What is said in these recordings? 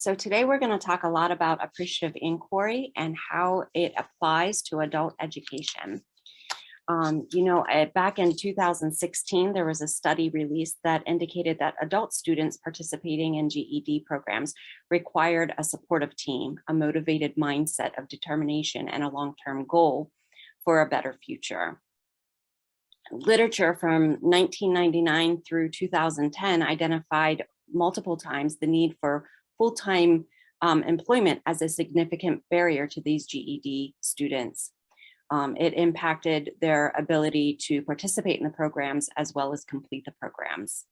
So today we're going to talk a lot about appreciative inquiry and how it applies to adult education. Back in 2016, there was a study released that indicated that adult students participating in GED programs required a supportive team, a motivated mindset of determination, and a long-term goal for a better future. Literature from 1999 through 2010 identified multiple times the need for full-time employment as a significant barrier to these GED students. It impacted their ability to participate in the programs as well as complete the programs.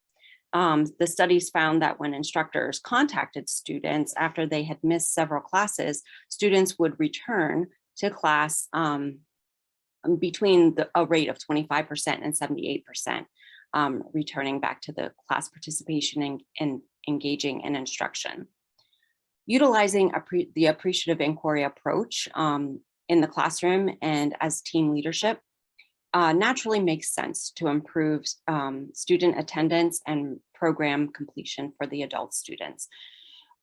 The studies found that when instructors contacted students after they had missed several classes, students would return to class between a rate of 25% and 78%, returning back to the class participation and engaging in instruction. Utilizing the appreciative inquiry approach in the classroom and as team leadership naturally makes sense to improve student attendance and program completion for the adult students,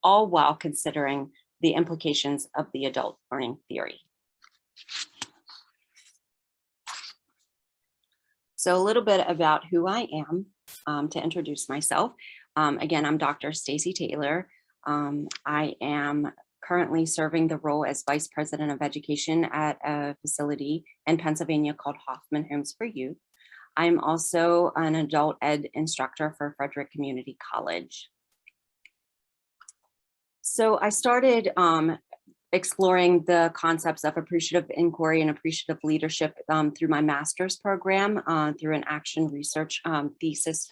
all while considering the implications of the adult learning theory. So a little bit about who I am to introduce myself. Again, I'm Dr. Stacy Taylor. I am currently serving the role as Vice President of Education at a facility in Pennsylvania called Hoffman Homes for Youth. I'm also an adult ed instructor for Frederick Community College. So I started exploring the concepts of appreciative inquiry and appreciative leadership through my master's program, through an action research thesis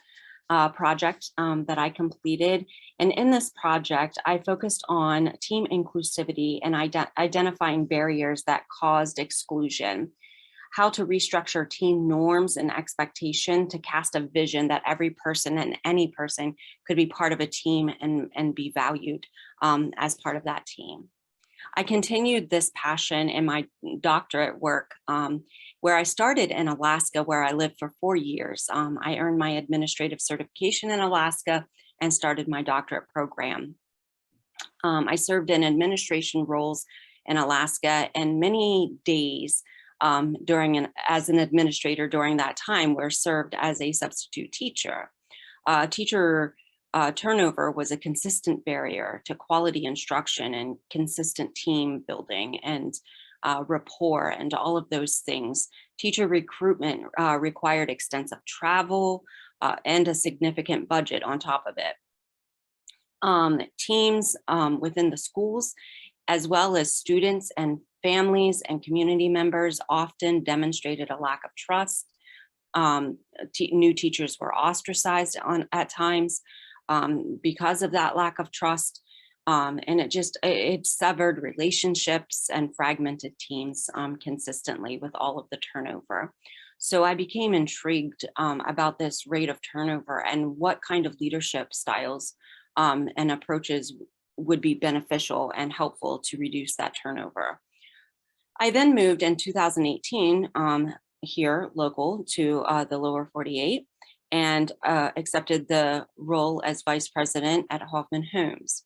project that I completed. And in this project, I focused on team inclusivity and identifying barriers that caused exclusion, how to restructure team norms and expectation to cast a vision that every person and any person could be part of a team and be valued as part of that team. I continued this passion in my doctorate work, where I started in Alaska, where I lived for 4 years. I earned my administrative certification in Alaska and started my doctorate program. I served in administration roles in Alaska, and many days as an administrator during that time were served as a substitute teacher. Turnover was a consistent barrier to quality instruction and consistent team building and rapport and all of those things. Teacher recruitment required extensive travel and a significant budget on top of it. Teams within the schools, as well as students and families and community members, often demonstrated a lack of trust. New teachers were ostracized at times because of that lack of trust. And it severed relationships and fragmented teams consistently with all of the turnover. So I became intrigued about this rate of turnover and what kind of leadership styles and approaches would be beneficial and helpful to reduce that turnover. I then moved in 2018 here local to the lower 48 and accepted the role as vice president at Hoffman Homes.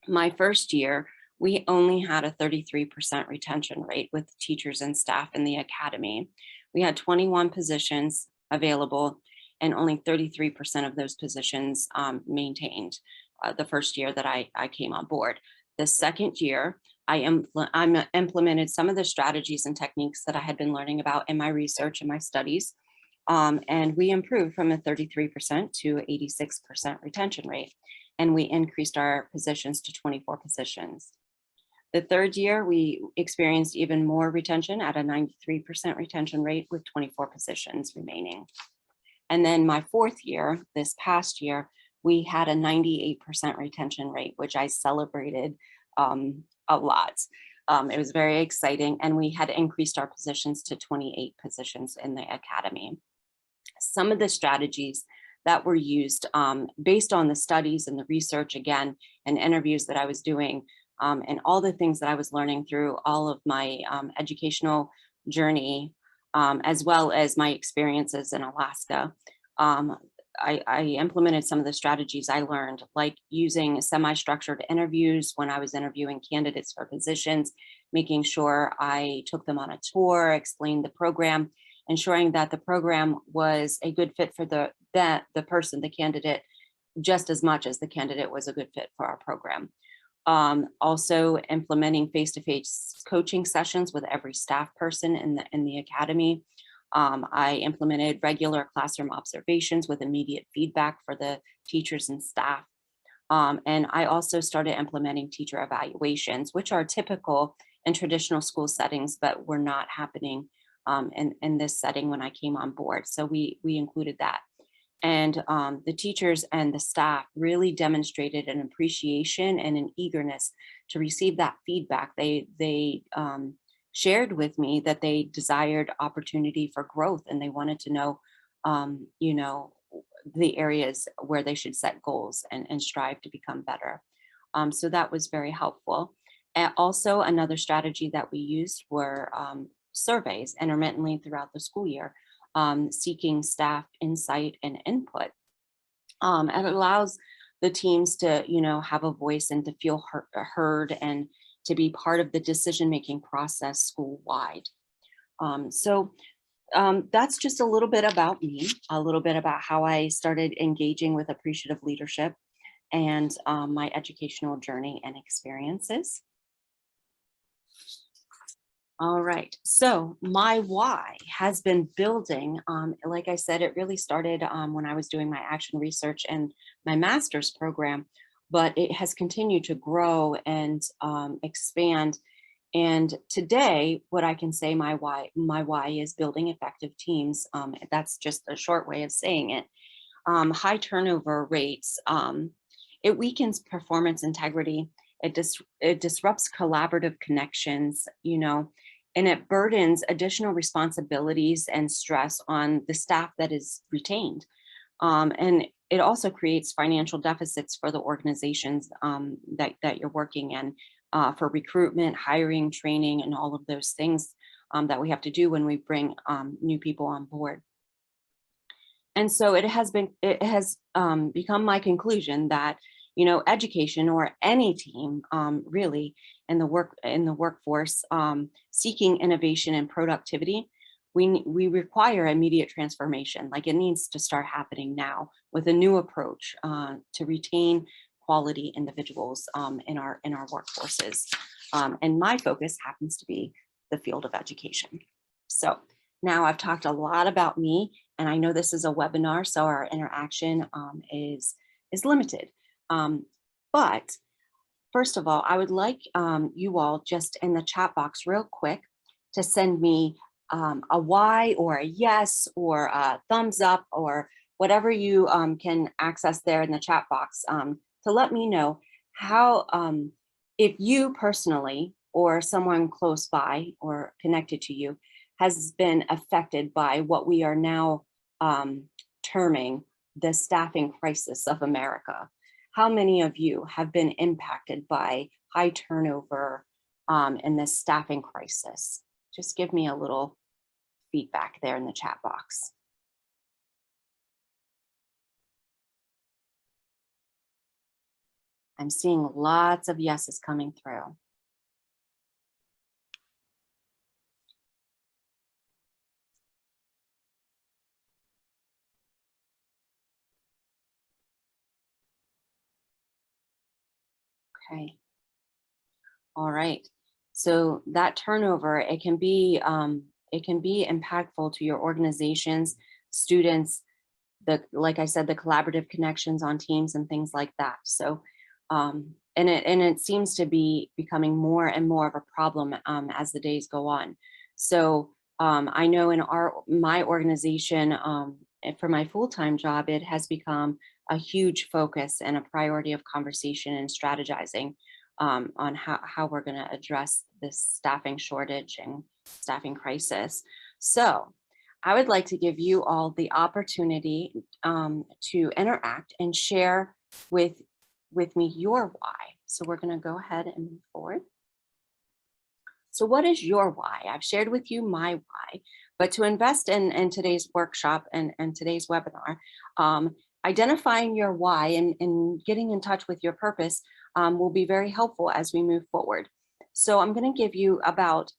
My first year, we only had a 33% retention rate with teachers and staff in the academy. We had 21 positions available and only 33% of those positions maintained the first year that I came on board. The second year, I implemented some of the strategies and techniques that I had been learning about in my research and my studies. And we improved from a 33% to 86% retention rate. And we increased our positions to 24 positions. The third year, we experienced even more retention at a 93% retention rate with 24 positions remaining. And then my fourth year, this past year, we had a 98% retention rate, which I celebrated a lot. It was very exciting, and we had increased our positions to 28 positions in the academy. Some of the strategies that were used based on the studies and the research again and interviews that I was doing and all the things that I was learning through all of my educational journey, as well as my experiences in Alaska. I implemented some of the strategies I learned, like using semi-structured interviews when I was interviewing candidates for positions, making sure I took them on a tour, explained the program, ensuring that the program was a good fit for the person, the candidate, just as much as the candidate was a good fit for our program. Also implementing face-to-face coaching sessions with every staff person in the academy. I implemented regular classroom observations with immediate feedback for the teachers and staff. And I also started implementing teacher evaluations, which are typical in traditional school settings, but were not happening in this setting when I came on board. So we included that. And the teachers and the staff really demonstrated an appreciation and an eagerness to receive that feedback. They shared with me that they desired opportunity for growth, and they wanted to know, you know, the areas where they should set goals and strive to become better. So that was very helpful. And also another strategy that we used were surveys intermittently throughout the school year, seeking staff insight and input. It allows the teams to, you know, have a voice and to feel heard and to be part of the decision-making process school-wide. That's just a little bit about me, a little bit about how I started engaging with appreciative leadership and my educational journey and experiences. All right, so my why has been building. Like I said, it really started when I was doing my action research and my master's program, but it has continued to grow and expand. And today, what I can say my why is building effective teams. That's just a short way of saying it. High turnover rates, it weakens performance integrity. It disrupts collaborative connections, you know, and it burdens additional responsibilities and stress on the staff that is retained. And it also creates financial deficits for the organizations that you're working in, for recruitment, hiring, training, and all of those things that we have to do when we bring new people on board. And so it has become my conclusion that, you know, education or any team really in the workforce seeking innovation and productivity, we require immediate transformation. Like, it needs to start happening now with a new approach to retain quality individuals in our workforces. And my focus happens to be the field of education. So now I've talked a lot about me, and I know this is a webinar, so our interaction is limited. But first of all, I would like you all just in the chat box real quick to send me a why or a yes or a thumbs up or whatever you can access there in the chat box to let me know how, if you personally or someone close by or connected to you has been affected by what we are now terming the staffing crisis of America. How many of you have been impacted by high turnover and this staffing crisis? Just give me a little feedback there in the chat box. I'm seeing lots of yeses coming through. Okay. All right. So that turnover, it can be impactful to your organizations, students, like I said, the collaborative connections on teams and things like that. So, and it seems to be becoming more and more of a problem as the days go on. So I know in my organization, for my full-time job, it has become a huge focus and a priority of conversation and strategizing on how we're going to address this staffing shortage and staffing crisis. So I would like to give you all the opportunity to interact and share with me your why. So we're going to go ahead and move forward. So what is your why? I've shared with you my why, but to invest in today's workshop and today's webinar, identifying your why and getting in touch with your purpose will be very helpful as we move forward. So I'm going to give you about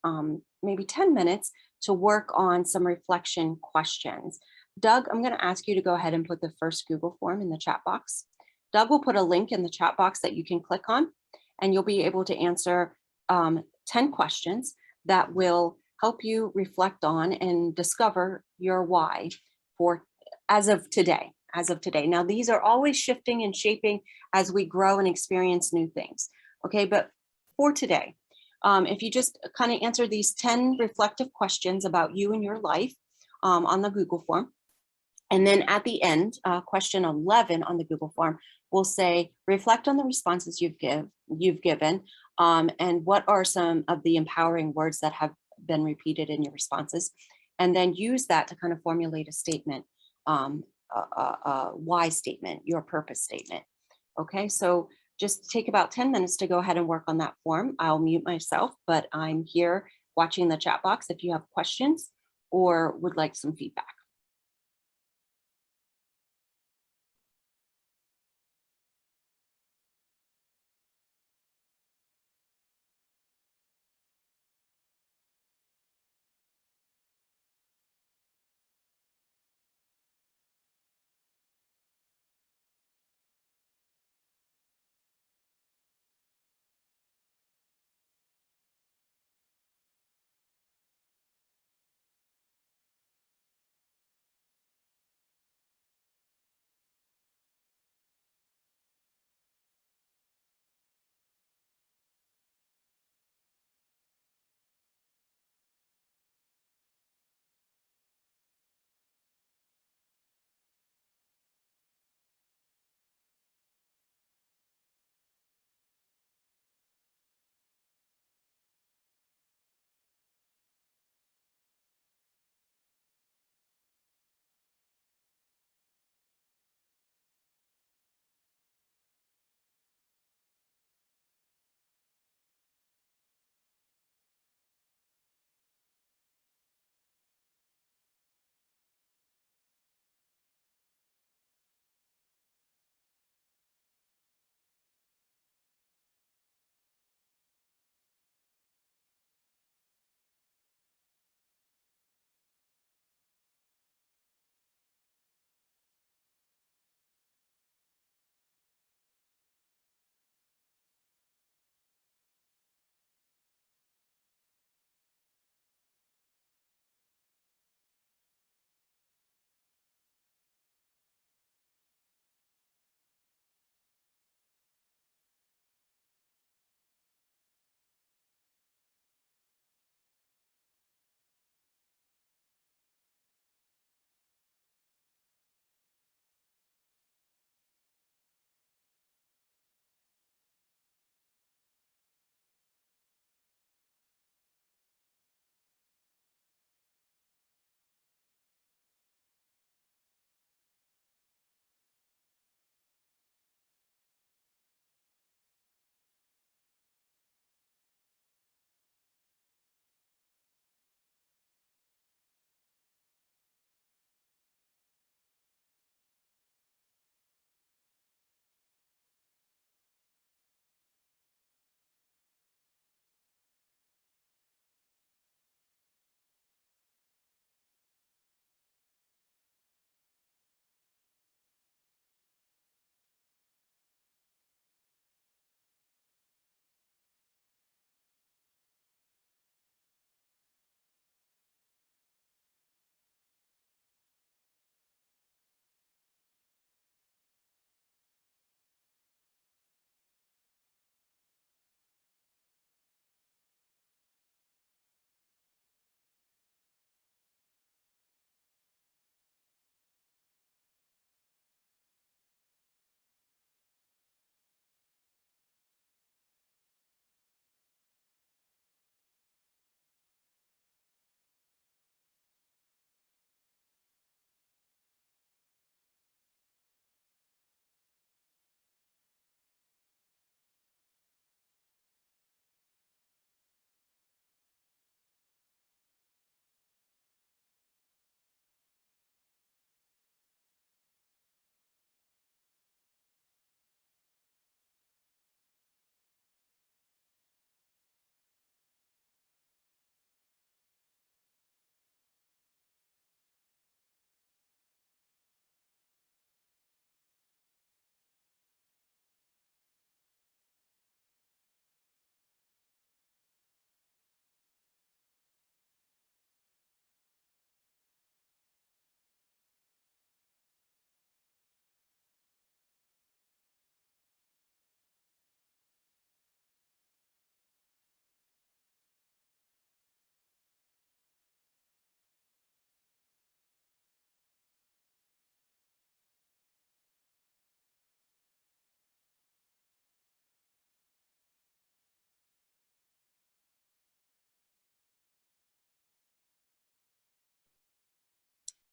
maybe 10 minutes to work on some reflection questions. Doug, I'm going to ask you to go ahead and put the first Google form in the chat box. Doug will put a link in the chat box that you can click on, and you'll be able to answer 10 questions that will help you reflect on and discover your why for as of today. Now, these are always shifting and shaping as we grow and experience new things. Okay, but for today, if you just kind of answer these 10 reflective questions about you and your life on the Google form. And then at the end, question 11 on the Google form will say, reflect on the responses you've given, and what are some of the empowering words that have been repeated in your responses, and then use that to kind of formulate a statement, a why statement, your purpose statement. Okay, so just take about 10 minutes to go ahead and work on that form. I'll mute myself, but I'm here watching the chat box if you have questions or would like some feedback.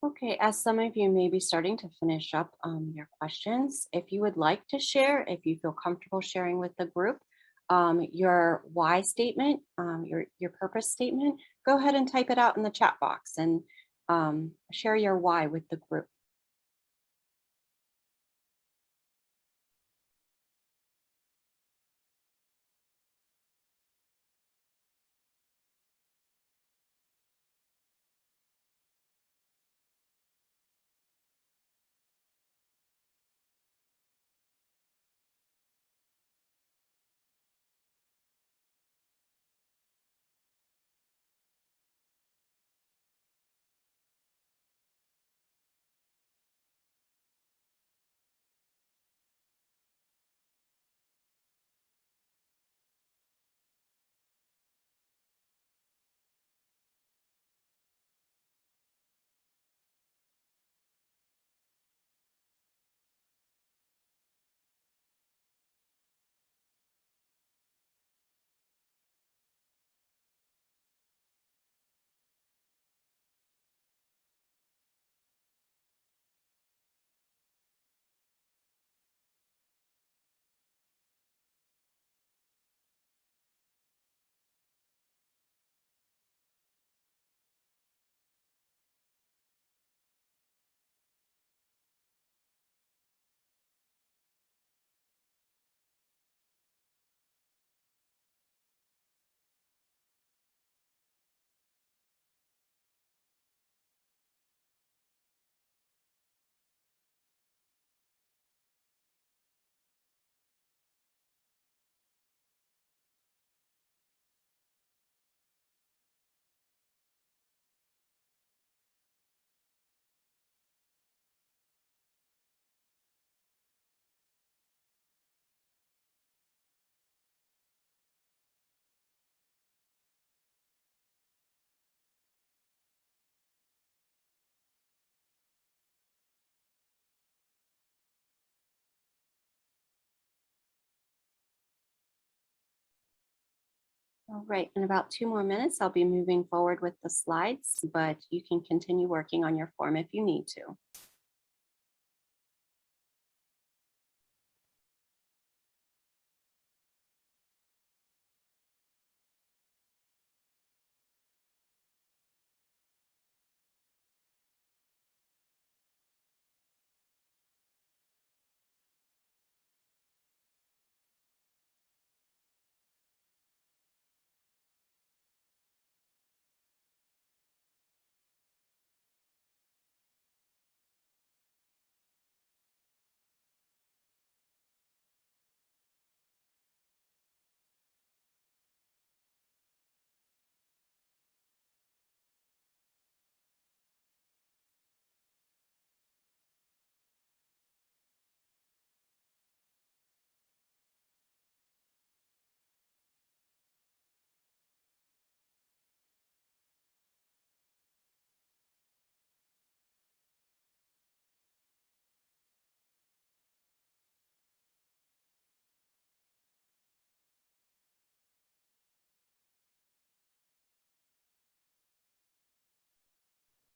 Okay, as some of you may be starting to finish up your questions, if you would like to share, if you feel comfortable sharing with the group, your why statement, your purpose statement, go ahead and type it out in the chat box and share your why with the group. All right, in about 2 more minutes, I'll be moving forward with the slides, but you can continue working on your form if you need to.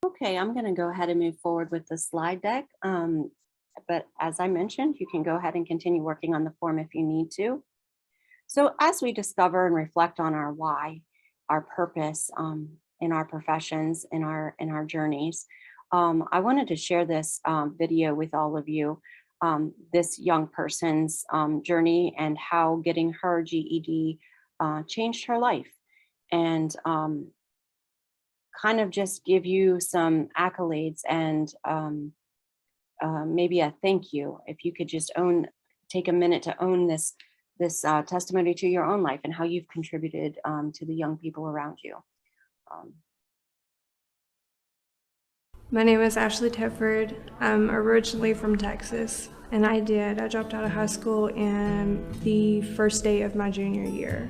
Okay, I'm going to go ahead and move forward with the slide deck. But as I mentioned, you can go ahead and continue working on the form if you need to. So as we discover and reflect on our why, our purpose in our professions, in our journeys, I wanted to share this video with all of you. This young person's journey and how getting her GED changed her life, and kind of just give you some accolades and maybe a thank you. If you could just take a minute to own this testimony to your own life and how you've contributed to the young people around you. Um, My name is Ashley Tedford. I'm originally from Texas, and I dropped out of high school in the first day of my junior year.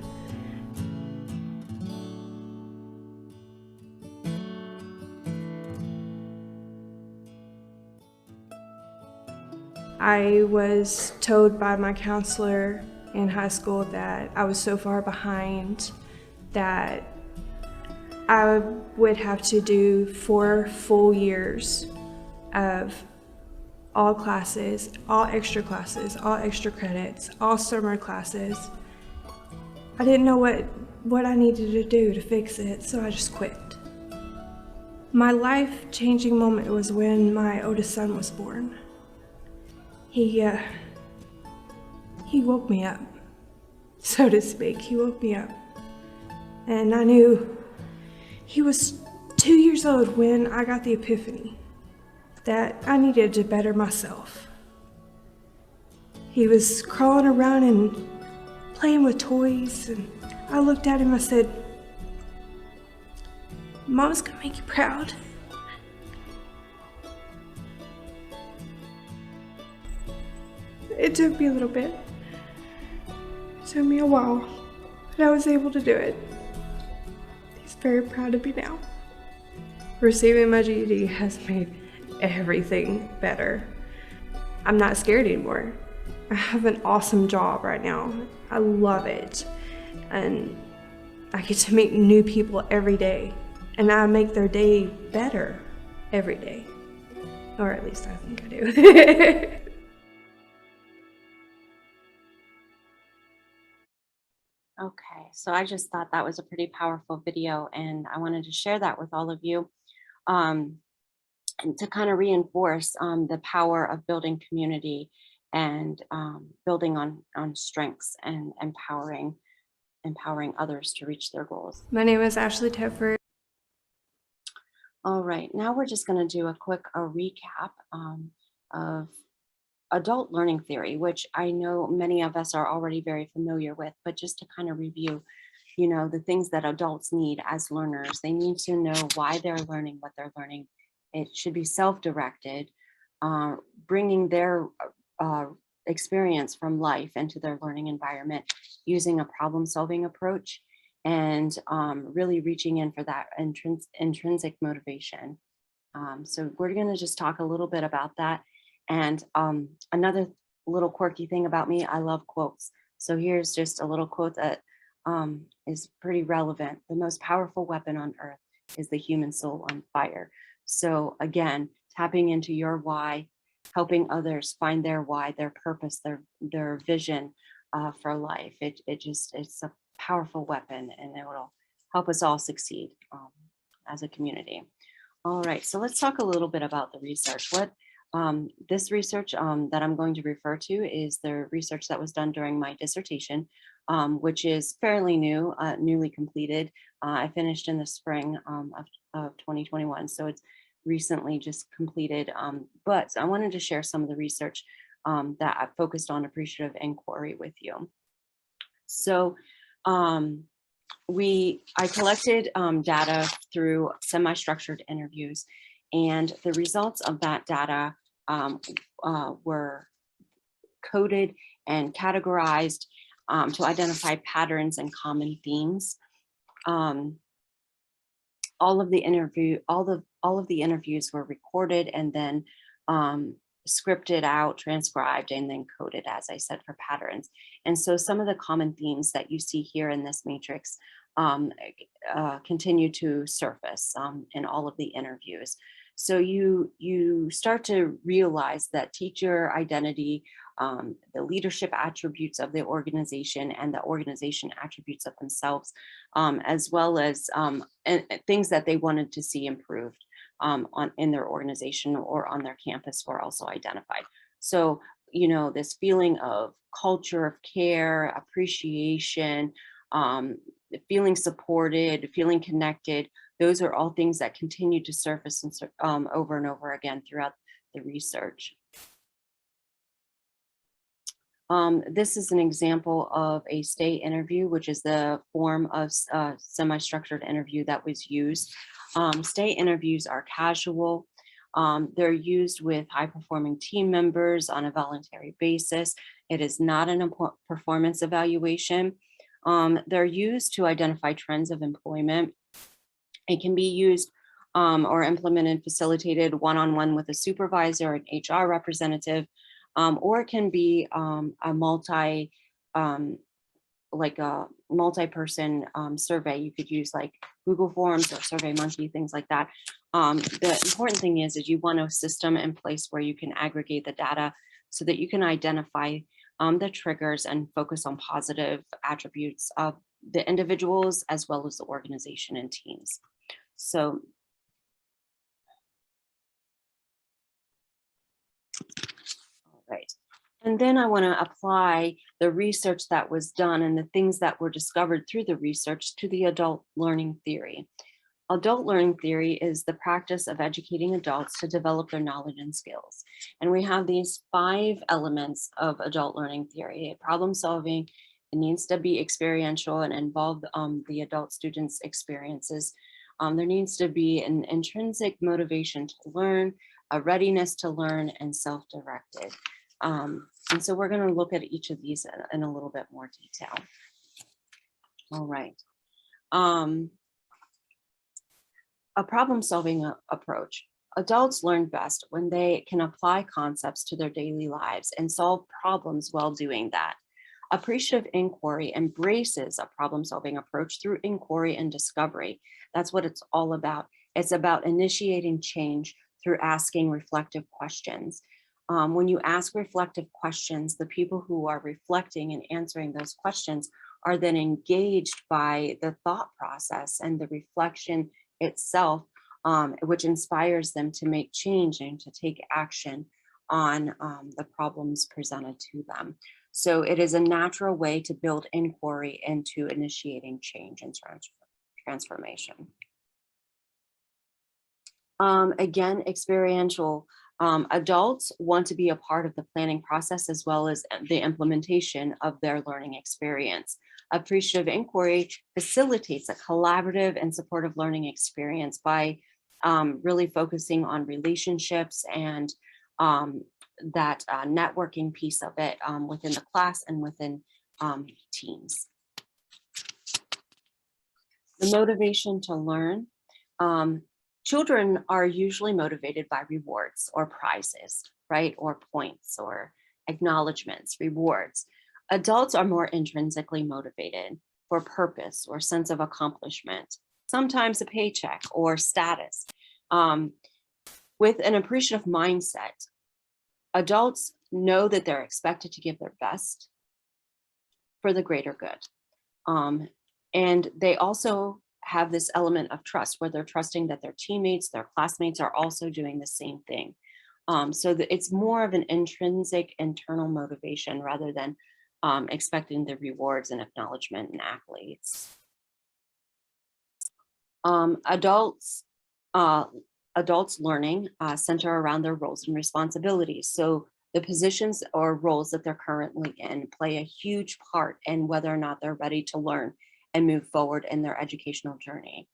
I was told by my counselor in high school that I was so far behind that I would have to do 4 full years of all classes, all extra classes, all extra credits, all summer classes. I didn't know what I needed to do to fix it, so I just quit. My life-changing moment was when my oldest son was born. He woke me up, so to speak. He woke me up. And I knew he was 2 years old when I got the epiphany that I needed to better myself. He was crawling around and playing with toys, and I looked at him, I said, "Mom's gonna make you proud." It took me a little bit. It took me a while, but I was able to do it. He's very proud of me now. Receiving my GED has made everything better. I'm not scared anymore. I have an awesome job right now. I love it. And I get to meet new people every day. And I make their day better every day. Or at least I think I do. Okay, so I just thought that was a pretty powerful video, and I wanted to share that with all of you, and to kind of reinforce the power of building community and building on strengths and empowering others to reach their goals. My name is Ashley Tedford. All right, now we're just going to do a quick recap of adult learning theory, which I know many of us are already very familiar with, but just to kind of review, the things that adults need as learners. They need to know why they're learning what they're learning. It should be self-directed, bringing their experience from life into their learning environment, using a problem-solving approach, and really reaching in for that intrinsic motivation. So we're going to just talk a little bit about that. And another little quirky thing about me, I love quotes. So here's just a little quote that is pretty relevant. The most powerful weapon on earth is the human soul on fire. So again, tapping into your why, helping others find their why, their purpose, their vision for life. It's a powerful weapon, and it will help us all succeed as a community. All right, so let's talk a little bit about the research. This research that I'm going to refer to is the research that was done during my dissertation, which is fairly new, newly completed. I finished in the spring of 2021, so it's recently just completed. But I wanted to share some of the research that I focused on appreciative inquiry with you. So I collected data through semi-structured interviews, and the results of that data were coded and categorized to identify patterns and common themes. All of the interviews were recorded and then scripted out, transcribed, and then coded, as I said, for patterns. And so some of the common themes that you see here in this matrix continue to surface in all of the interviews. So you start to realize that teacher identity, the leadership attributes of the organization, and the organization attributes of themselves, as well as and things that they wanted to see improved in their organization or on their campus were also identified. So, this feeling of culture of care, appreciation, feeling supported, feeling connected, those are all things that continue to surface over and over again throughout the research. This is an example of a stay interview, which is the form of semi-structured interview that was used. Stay interviews are casual. They're used with high-performing team members on a voluntary basis. It is not a performance evaluation. They're used to identify trends of employment. It can be used or implemented, facilitated one-on-one with a supervisor, an HR representative, or it can be a multi like a multi-person survey. You could use like Google Forms or SurveyMonkey, things like that. The important thing is you want a system in place where you can aggregate the data so that you can identify the triggers and focus on positive attributes of the individuals as well as the organization and teams. So all right. And then I want to apply the research that was done and the things that were discovered through the research to the adult learning theory. Adult learning theory is the practice of educating adults to develop their knowledge and skills. And we have these 5 elements of adult learning theory. Problem solving, it needs to be experiential and involve the adult students' experiences. There needs to be an intrinsic motivation to learn, a readiness to learn, and self-directed. And so we're going to look at each of these in a little bit more detail. All right. A problem-solving approach. Adults learn best when they can apply concepts to their daily lives and solve problems while doing that. Appreciative inquiry embraces a problem-solving approach through inquiry and discovery. That's what it's all about. It's about initiating change through asking reflective questions. When you ask reflective questions, the people who are reflecting and answering those questions are then engaged by the thought process and the reflection itself, which inspires them to make change and to take action on the problems presented to them. So it is a natural way to build inquiry into initiating change and transformation. Again, experiential. Adults want to be a part of the planning process as well as the implementation of their learning experience. Appreciative inquiry facilitates a collaborative and supportive learning experience by really focusing on relationships and that networking piece of it within the class and within teams. The motivation to learn. Children are usually motivated by rewards or prizes, right? Or points or acknowledgements, rewards. Adults are more intrinsically motivated for purpose or sense of accomplishment, sometimes a paycheck or status. With an appreciative mindset, adults know that they're expected to give their best for the greater good. And they also have this element of trust where they're trusting that their teammates, their classmates are also doing the same thing. So that it's more of an intrinsic internal motivation rather than expecting the rewards and acknowledgement and accolades. Adults learning center around their roles and responsibilities. So the positions or roles that they're currently in play a huge part in whether or not they're ready to learn and move forward in their educational journey.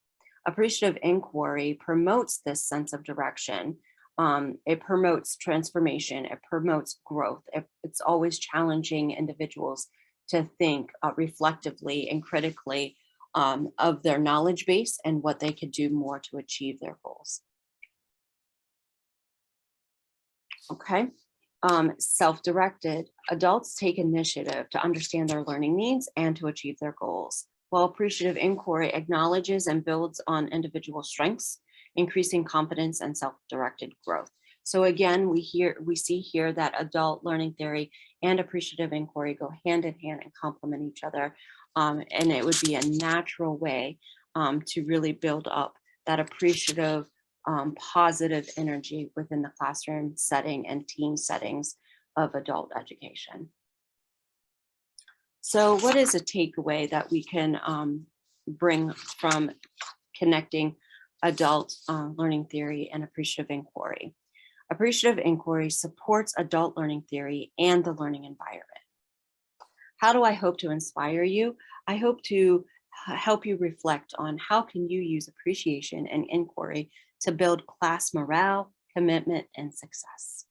Appreciative inquiry promotes this sense of direction. It promotes transformation. It promotes growth. It's always challenging individuals to think reflectively and critically of their knowledge base and what they could do more to achieve their goals. Okay. Self-directed. Adults take initiative to understand their learning needs and to achieve their goals, while appreciative inquiry acknowledges and builds on individual strengths, increasing confidence and self-directed growth. So again, we see here that adult learning theory and appreciative inquiry go hand in hand and complement each other. And it would be a natural way to really build up that appreciative, positive energy within the classroom setting and team settings of adult education. So what is a takeaway that we can bring from connecting adult learning theory and appreciative inquiry? Appreciative inquiry supports adult learning theory and the learning environment. How do I hope to inspire you? I hope to help you reflect on how can you use appreciation and inquiry to build class morale, commitment, and success.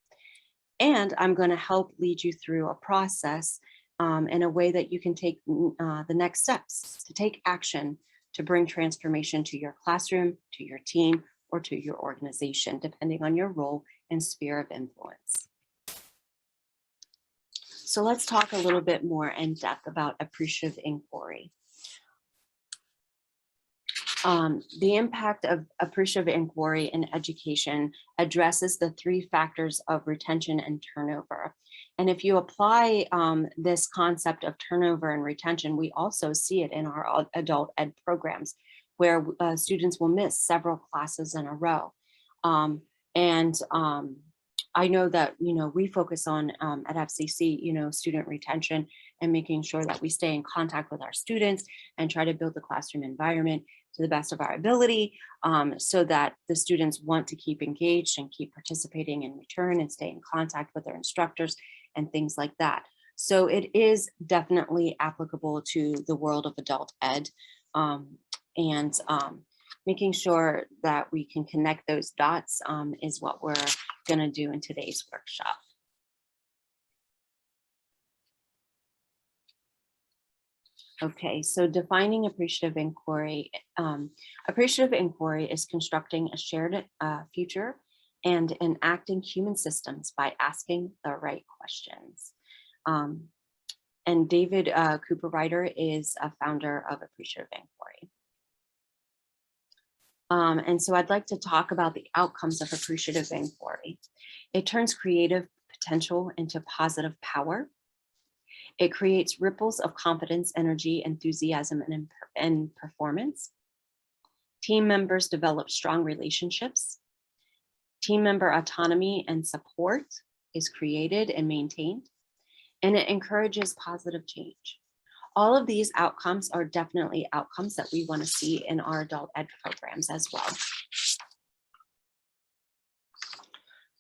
And I'm going to help lead you through a process in a way that you can take the next steps to take action to bring transformation to your classroom, to your team, or to your organization, depending on your role and sphere of influence. So let's talk a little bit more in depth about appreciative inquiry. The impact of appreciative inquiry in education addresses the 3 factors of retention and turnover. And if you apply this concept of turnover and retention, we also see it in our adult ed programs where students will miss several classes in a row. I know that, we focus on at FCC, student retention and making sure that we stay in contact with our students and try to build the classroom environment to the best of our ability, so that the students want to keep engaged and keep participating in return and stay in contact with their instructors and things like that. So it is definitely applicable to the world of adult ed, and making sure that we can connect those dots is what we're going to do in today's workshop. Okay, so defining appreciative inquiry. Appreciative inquiry is constructing a shared future and enacting human systems by asking the right questions. And David Cooper Ryder is a founder of Appreciative Inquiry. And so I'd like to talk about the outcomes of appreciative inquiry. It turns creative potential into positive power. It creates ripples of confidence, energy, enthusiasm, and performance. Team members develop strong relationships. Team member autonomy and support is created and maintained, and it encourages positive change. All of these outcomes are definitely outcomes that we want to see in our adult ed programs as well.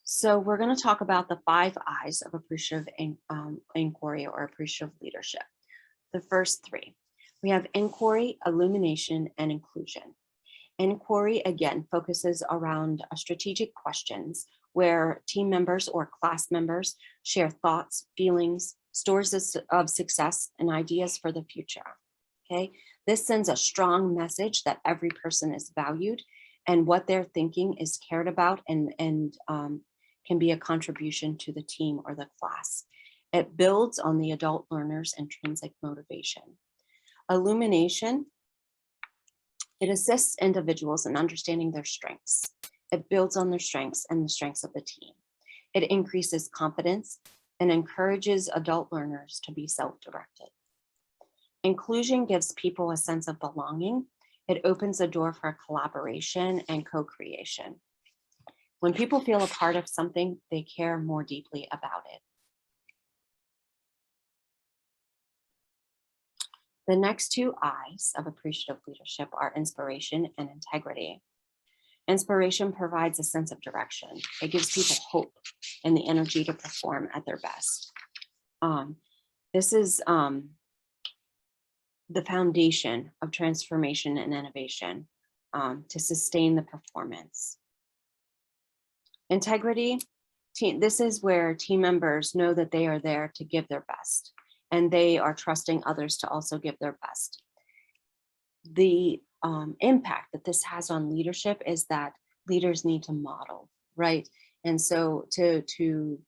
So we're going to talk about the 5 I's of appreciative inquiry or appreciative leadership. The first 3, we have inquiry, illumination, and inclusion. Inquiry, again, focuses around strategic questions where team members or class members share thoughts, feelings, stories of success, and ideas for the future. Okay, this sends a strong message that every person is valued and what they're thinking is cared about and can be a contribution to the team or the class. It builds on the adult learner's intrinsic motivation. Illumination, it assists individuals in understanding their strengths. It builds on their strengths and the strengths of the team. It increases confidence and encourages adult learners to be self-directed. Inclusion gives people a sense of belonging. It opens the door for collaboration and co-creation. When people feel a part of something, they care more deeply about it. The next 2 I's of appreciative leadership are inspiration and integrity. Inspiration provides a sense of direction. It gives people hope and the energy to perform at their best. This is the foundation of transformation and innovation to sustain the performance. Integrity, this is where team members know that they are there to give their best and they are trusting others to also give their best. The impact that this has on leadership is that leaders need to model, right? And so to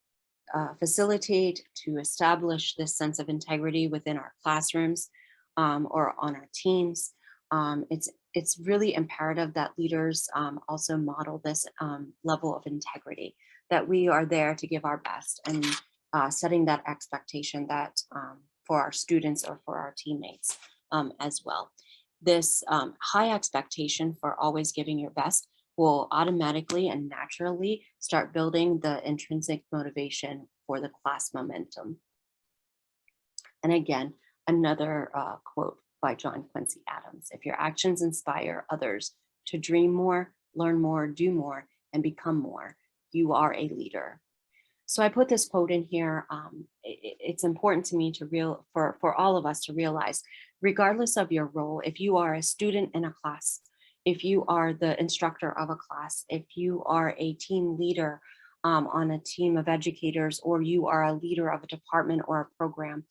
facilitate, to establish this sense of integrity within our classrooms or on our teams, it's really imperative that leaders also model this level of integrity, that we are there to give our best and setting that expectation that for our students or for our teammates as well. This high expectation for always giving your best will automatically and naturally start building the intrinsic motivation for the class momentum. And again, another quote by John Quincy Adams: if your actions inspire others to dream more, learn more, do more, and become more, you are a leader. So I put this quote in here. It's important to me for all of us to realize, regardless of your role, if you are a student in a class, if you are the instructor of a class, if you are a team leader on a team of educators, or you are a leader of a department or a program,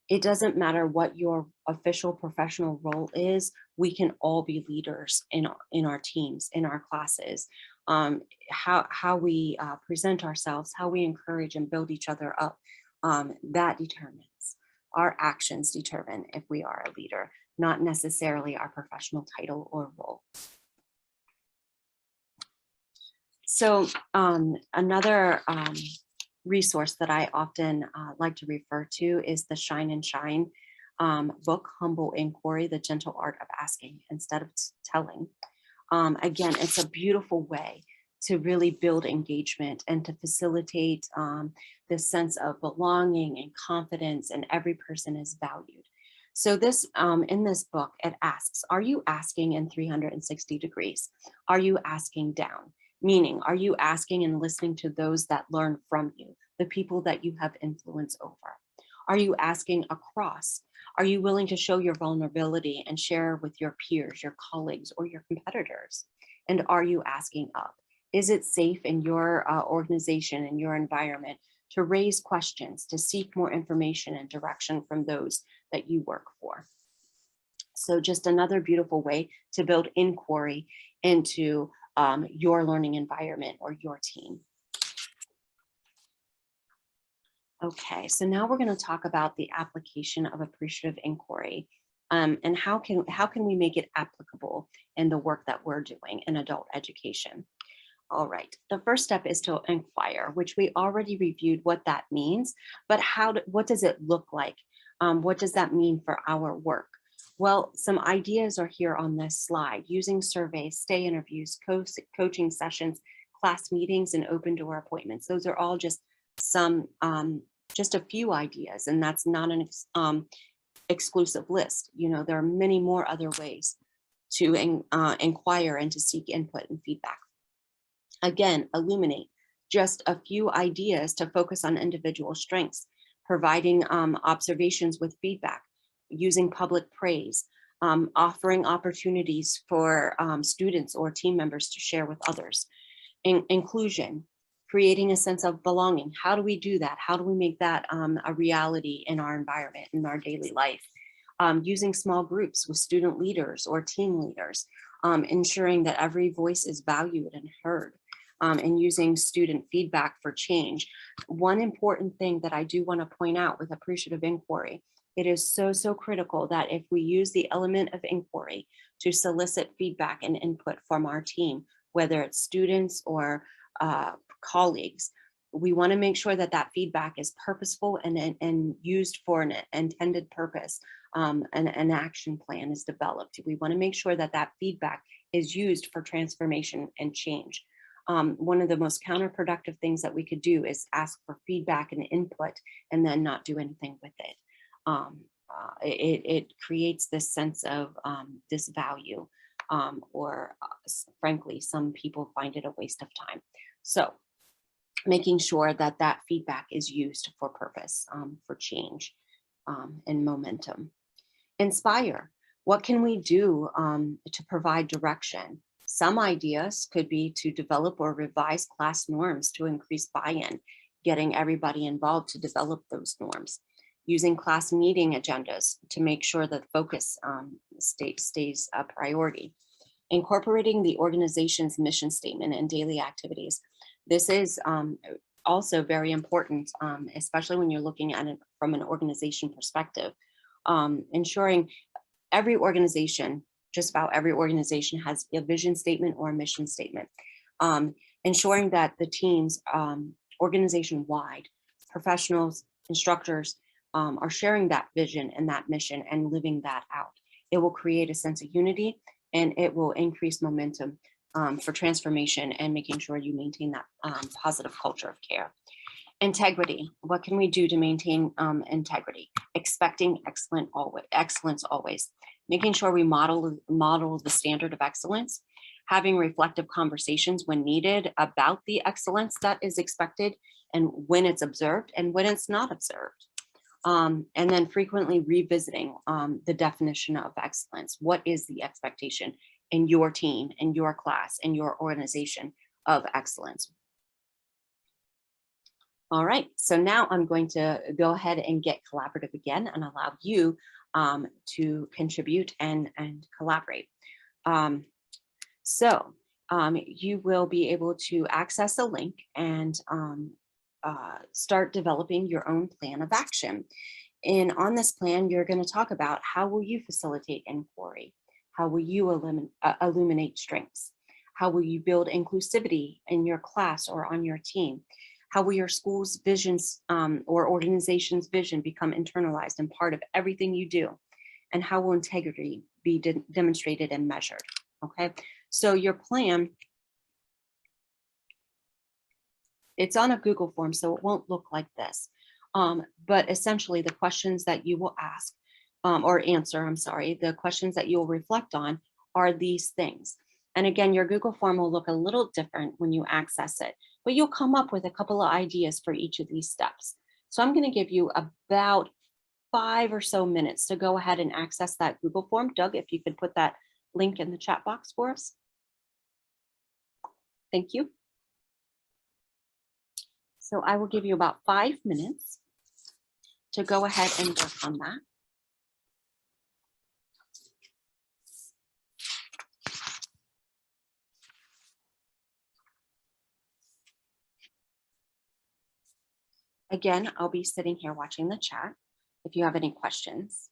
it doesn't matter what your official professional role is, we can all be leaders in our teams, in our classes. How we present ourselves, how we encourage and build each other up That determines. Our actions determine if we are a leader, not necessarily our professional title or role. So another resource that I often like to refer to is the Shine and Shine book, Humble Inquiry, The Gentle Art of Asking Instead of Telling. Again, it's a beautiful way to really build engagement and to facilitate this sense of belonging and confidence, and every person is valued. So this, in this book, it asks, are you asking in 360 degrees? Are you asking down? Meaning, are you asking and listening to those that learn from you, the people that you have influence over? Are you asking across? Are you willing to show your vulnerability and share with your peers, your colleagues, or your competitors? And are you asking up? Is it safe in your organization, in your environment, to raise questions, to seek more information and direction from those that you work for? So just another beautiful way to build inquiry into your learning environment or your team. Okay, so now we're going to talk about the application of appreciative inquiry, and how can we make it applicable in the work that we're doing in adult education. All right, the first step is to inquire, which we already reviewed what that means, but what does it look like? What does that mean for our work? Well, some ideas are here on this slide: using surveys, stay interviews, coaching sessions, class meetings, and open door appointments. Those are all just some, just a few ideas, and that's not an exclusive list. You know, there are many more other ways to inquire and to seek input and feedback. Again, illuminate just a few ideas to focus on individual strengths, providing observations with feedback, using public praise, offering opportunities for students or team members to share with others. Inclusion, creating a sense of belonging. How do we do that? How do we make that a reality in our environment, in our daily life? Using small groups with student leaders or team leaders, ensuring that every voice is valued and heard, and using student feedback for change. One important thing that I do want to point out with appreciative inquiry, it is so critical that if we use the element of inquiry to solicit feedback and input from our team, whether it's students or colleagues, we want to make sure that that feedback is purposeful and used for an intended purpose. An action plan is developed. We want to make sure that that feedback is used for transformation and change. One of the most counterproductive things that we could do is ask for feedback and input and then not do anything with it. It creates this sense of disvalue, or frankly, some people find it a waste of time. So making sure that that feedback is used for purpose, for change and momentum. Inspire. What can we do to provide direction? Some ideas could be to develop or revise class norms to increase buy-in, getting everybody involved to develop those norms. Using class meeting agendas to make sure that focus stays a priority. Incorporating the organization's mission statement in daily activities. This is also very important, especially when you're looking at it from an organization perspective. Ensuring every organization, just about every organization, has a vision statement or a mission statement. Ensuring that the teams, organization-wide, professionals, instructors, are sharing that vision and that mission and living that out. It will create a sense of unity, and it will increase momentum for transformation and making sure you maintain that positive culture of care. Integrity. What can we do to maintain integrity? Expecting excellence always. Making sure we model the standard of excellence. Having reflective conversations when needed about the excellence that is expected and when it's observed and when it's not observed. And then frequently revisiting the definition of excellence. What is the expectation in your team, in your class, in your organization of excellence? All right, so now I'm going to go ahead and get collaborative again and allow you to contribute and collaborate. You will be able to access a link and start developing your own plan of action. And on this plan, you're going to talk about how will you facilitate inquiry? How will you illuminate strengths? How will you build inclusivity in your class or on your team? How will your school's visions or organization's vision become internalized and part of everything you do? And how will integrity be demonstrated and measured? Okay, so your plan, it's on a Google form, so it won't look like this. But essentially the questions that you will ask or answer, I'm sorry, the questions that you'll reflect on are these things. And again, your Google form will look a little different when you access it, but you'll come up with a couple of ideas for each of these steps. So I'm going to give you about 5 or so minutes to go ahead and access that Google form. Doug, if you could put that link in the chat box for us. Thank you. So I will give you about 5 minutes to go ahead and work on that. Again, I'll be sitting here watching the chat if you have any questions.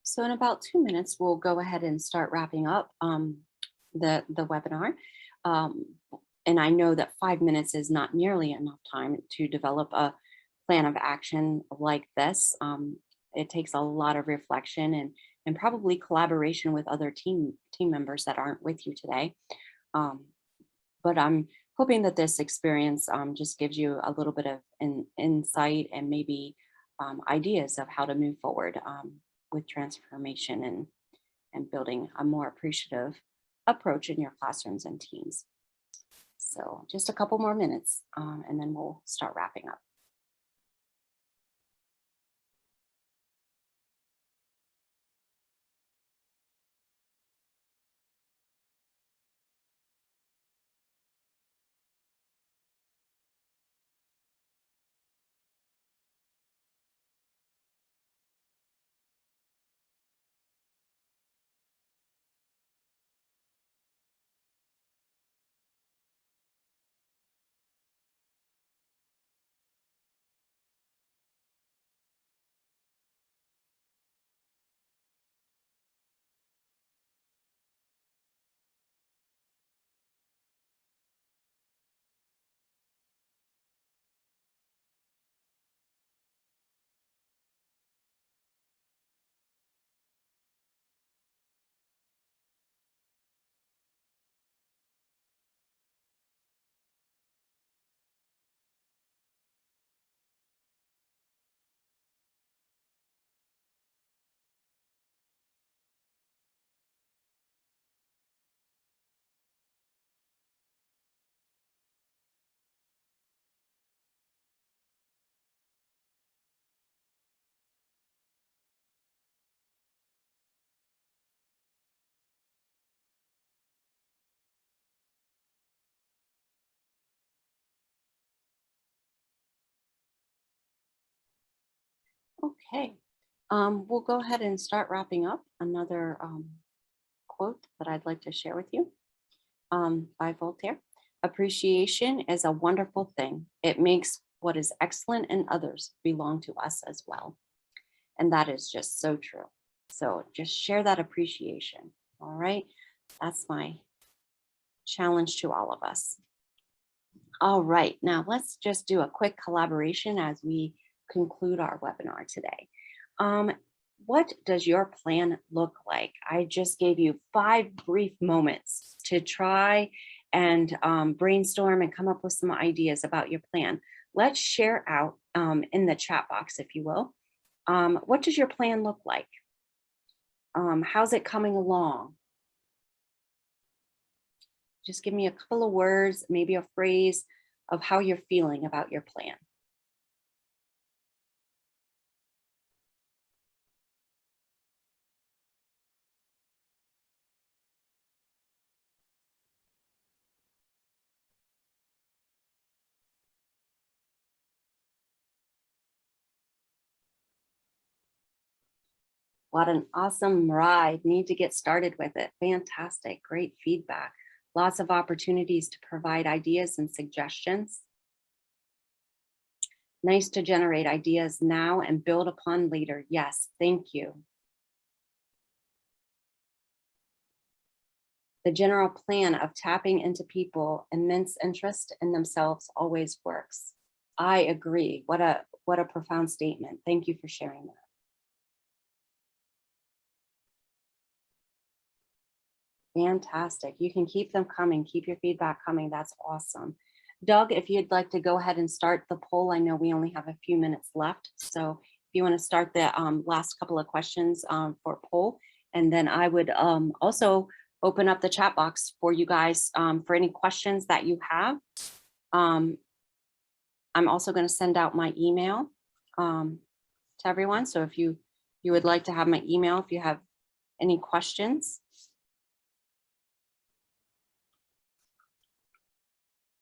So in about 2 minutes, we'll go ahead and start wrapping up the webinar. Um, and I know that 5 minutes is not nearly enough time to develop a plan of action like this. It takes a lot of reflection and probably collaboration with other team members that aren't with you today. Um, but I'm hoping that this experience just gives you a little bit of insight and maybe ideas of how to move forward with transformation and building a more appreciative approach in your classrooms and teams. So just a couple more minutes and then we'll start wrapping up. Okay, we'll go ahead and start wrapping up. Another quote that I'd like to share with you by Voltaire. Appreciation is a wonderful thing. It makes what is excellent in others belong to us as well. And that is just so true. So just share that appreciation. All right. That's my challenge to all of us. All right. Now let's just do a quick collaboration as we conclude our webinar today. What does your plan look like? I just gave you 5 brief moments to try and brainstorm and come up with some ideas about your plan. Let's share out in the chat box, if you will. What does your plan look like? How's it coming along? Just give me a couple of words, maybe a phrase of how you're feeling about your plan. What an awesome ride. Need to get started with it. Fantastic. Great feedback. Lots of opportunities to provide ideas and suggestions. Nice to generate ideas now and build upon later. Yes, thank you. The general plan of tapping into people, immense interest in themselves always works. I agree. What a profound statement. Thank you for sharing that. Fantastic. You can keep them coming. Keep your feedback coming. That's awesome. Doug, if you'd like to go ahead and start the poll, I know we only have a few minutes left. So if you want to start the last couple of questions for poll, and then I would also open up the chat box for you guys for any questions that you have. I'm also going to send out my email to everyone. So if you would like to have my email, if you have any questions.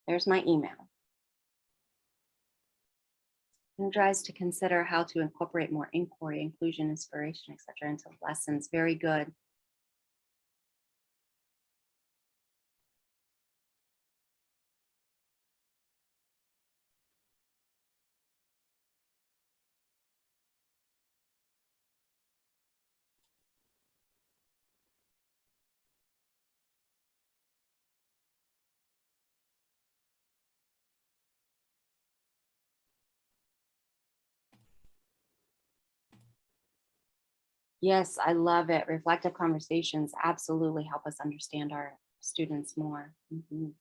There's my email. Energize to consider how to incorporate more inquiry, inclusion, inspiration, etc. into lessons. Very good. Yes, I love it. Reflective conversations absolutely help us understand our students more. Mhm.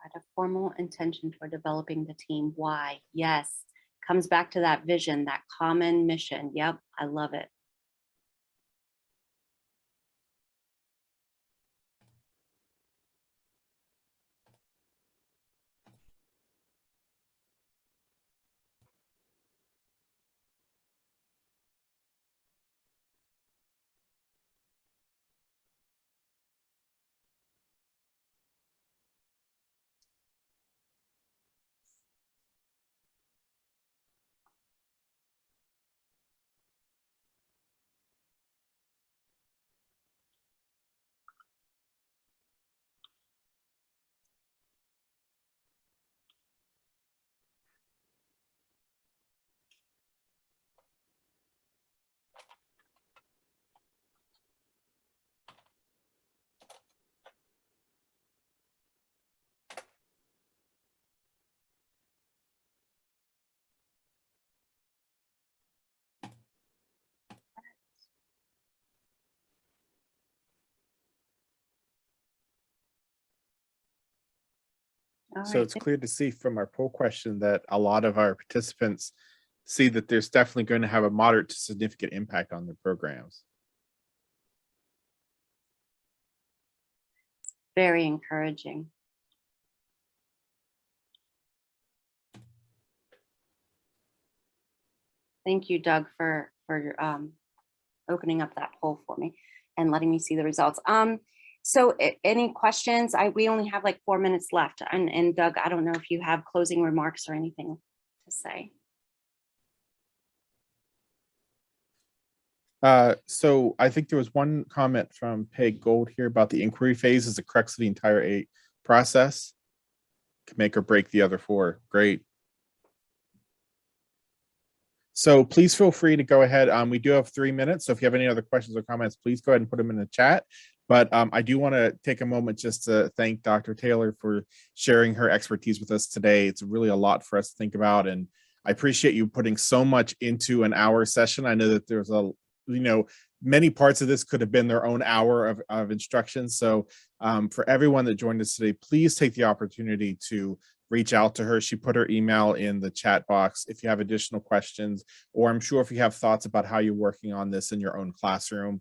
Had a formal intention for developing the team. Why? Yes. Comes back to that vision, that common mission. Yep, I love it. All So right. it's clear to see from our poll question that a lot of our participants see that there's definitely going to have a moderate to significant impact on their programs. Very encouraging. Thank you, Doug, for opening up that poll for me and letting me see the results. So any questions? We only have like 4 minutes left. And Doug, I don't know if you have closing remarks or anything to say. So I think there was one comment from Peg Gold here about the inquiry phase is the crux of the entire process. Can make or break the other four. Great. So please feel free to go ahead. We do have 3 minutes. So if you have any other questions or comments, please go ahead and put them in the chat. But I do want to take a moment just to thank Dr. Taylor for sharing her expertise with us today. It's really a lot for us to think about. And I appreciate you putting so much into an hour session. I know that there's many parts of this could have been their own hour of instruction. So for everyone that joined us today, please take the opportunity to reach out to her. She put her email in the chat box if you have additional questions, or I'm sure if you have thoughts about how you're working on this in your own classroom,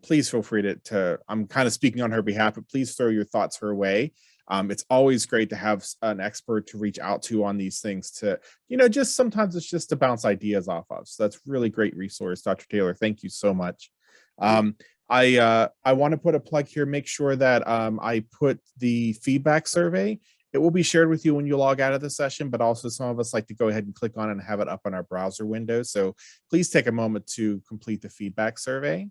please feel free to, I'm kind of speaking on her behalf, but please throw your thoughts her way. It's always great to have an expert to reach out to on these things to, just sometimes it's just to bounce ideas off of. So that's really great resource. Dr. Taylor, thank you so much. I want to put a plug here, make sure that I put the feedback survey. It will be shared with you when you log out of the session, but also some of us like to go ahead and click on it and have it up on our browser window. So please take a moment to complete the feedback survey.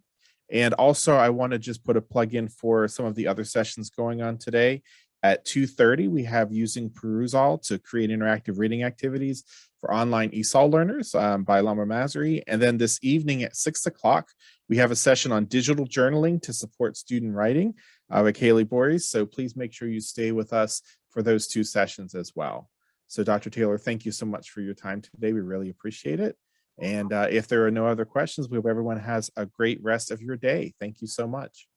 And also I want to just put a plug in for some of the other sessions going on today. At 2:30, we have using Perusall to create interactive reading activities for online ESOL learners by Lama Masri. And then this evening at 6 o'clock, we have a session on digital journaling to support student writing with Haley Boris. So please make sure you stay with us for those 2 sessions as well. So Dr. Taylor, thank you so much for your time today. We really appreciate it. And if there are no other questions, we hope everyone has a great rest of your day. Thank you so much.